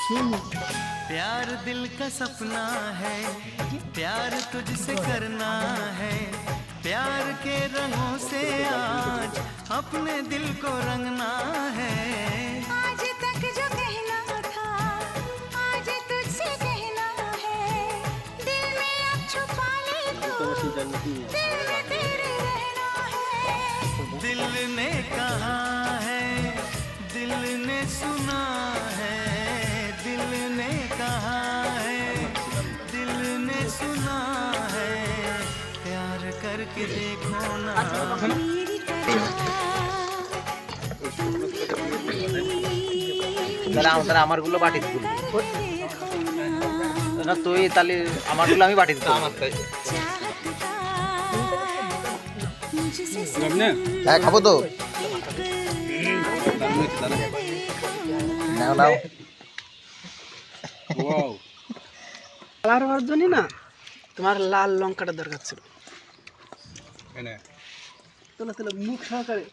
प्यार दिल का सपना है, प्यार तुझसे करना है, प्यार के रंगों से आज अपने दिल को रंगना है। आज तक जो कहना था आज तुझसे कहना है, दिल में अब छुपा ले तो दिल में तेरे रहना है। दिल ने कहा है, दिल ने सुना है, दिल ने कहा है, दिल ने सुना है, प्यार करके देखो ना। मेरी तरह তারা আমারগুলো বাটি দিবি না তুই তাহলে আমারগুলো আমি বাটি দিতাম হ্যাঁ খাবো তো নাও নাও কালার হওয়ার জন্য না তোমার লাল লঙ্কাটা দরকার ছিল। তোলা তোলা মুখ সহকারে